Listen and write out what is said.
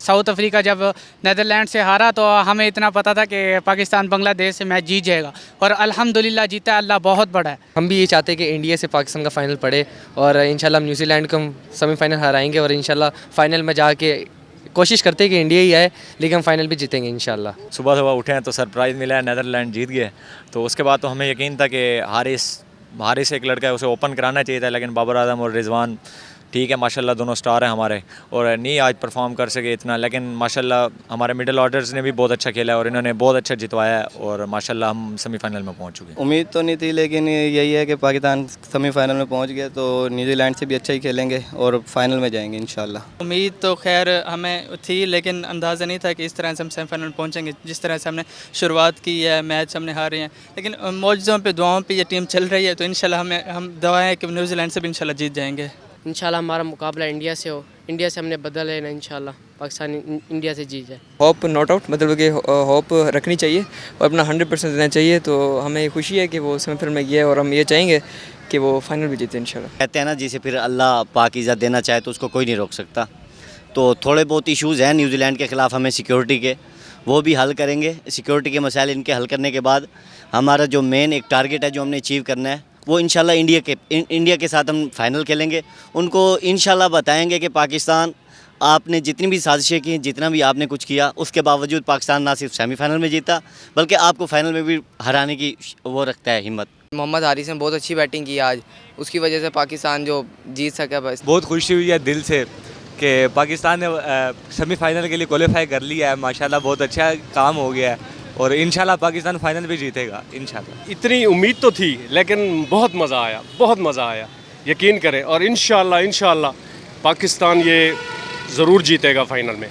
South Africa जब Netherlands से हारा तो हमें इतना पता था कि पाकिस्तान बांग्लादेश से मैच जीत जाएगा और अल्हम्दुलिल्लाह जीता। अल्लाह बहुत बड़ा है। हम भी ये चाहते हैं कि इंडिया से पाकिस्तान का फाइनल पड़े और इंशाल्लाह हम न्यूजीलैंड को सेमीफाइनल हराएंगे और इंशाल्लाह फाइनल में जाके कोशिश करते हैं कि इंडिया ही आए, लेकिन हम फाइनल भी जीतेंगे इंशाल्लाह। सुबह सुबह उठे हैं तो सरप्राइज़ मिला है, नीदरलैंड जीत गए। तो उसके बाद तो हमें यकीन था कि हारिस एक लड़का है, उसे ओपन कराना चाहिए था, लेकिन बाबर आजम और रिजवान ठीक है माशाल्लाह दोनों स्टार हैं हमारे, और नहीं आज परफॉर्म कर सके इतना, लेकिन माशाल्लाह हमारे मिडिल ऑर्डर्स ने भी बहुत अच्छा खेला और इन्होंने बहुत अच्छा जितवाया है और माशाल्लाह हम सेमीफाइनल में पहुंच चुके हैं। उम्मीद तो नहीं थी, लेकिन यही है कि पाकिस्तान सेमीफाइनल में पहुंच गया तो न्यूजीलैंड से भी अच्छा ही खेलेंगे और फाइनल में जाएंगे इंशाल्लाह। उम्मीद तो खैर हमें थी, लेकिन अंदाज़ा नहीं था कि इस तरह से हम सेमीफाइनल में पहुंचेंगे। जिस तरह से हमने शुरुआत की है, मैच हमने हारे हैं, लेकिन मौजूदों पे दुआओं पे ये टीम चल रही है, तो इंशाल्लाह हम दुआएं हैं कि न्यूजीलैंड से भी इंशाल्लाह जीत जाएंगे। इंशाल्लाह हमारा मुकाबला इंडिया से हो, इंडिया से हमने बदल लेना, इंशाल्लाह पाकिस्तान इंडिया से जीत जाए। होप नॉट आउट, मतलब कि होप रखनी चाहिए और अपना 100% देना चाहिए। तो हमें खुशी है कि वो सेमीफाइनल में गया और हम ये चाहेंगे कि वो फाइनल भी जीते इंशाल्लाह। कहते हैं ना, जिसे फिर अल्लाह पाक इज़्ज़त देना चाहे तो उसको कोई नहीं रोक सकता। तो थोड़े बहुत इश्यूज़ हैं न्यूजीलैंड के ख़िलाफ़ हमें सिक्योरिटी के, वो भी हल करेंगे। सिक्योरिटी के मसाइल इनके हल करने के बाद हमारा जो मेन एक टारगेट है जो हमने अचीव करना है, वो इंशाल्लाह इंडिया के साथ हम फाइनल खेलेंगे। उनको इंशाल्लाह बताएंगे कि पाकिस्तान, आपने जितनी भी साजिशें की, जितना भी आपने कुछ किया, उसके बावजूद पाकिस्तान ना सिर्फ सेमीफाइनल में जीता बल्कि आपको फाइनल में भी हराने की वो रखता है हिम्मत। मोहम्मद हारिस ने बहुत अच्छी बैटिंग की आज, उसकी वजह से पाकिस्तान जो जीत सका। बस बहुत खुशी हुई है दिल से कि पाकिस्तान ने सेमीफाइनल के लिए क्वालिफाई कर लिया है। माशाल्लाह बहुत अच्छा काम हो गया है और इंशाल्लाह पाकिस्तान फाइनल भी जीतेगा इंशाल्लाह। इतनी उम्मीद तो थी, लेकिन बहुत मज़ा आया, यकीन करें। और इंशाल्लाह पाकिस्तान ये ज़रूर जीतेगा फाइनल में।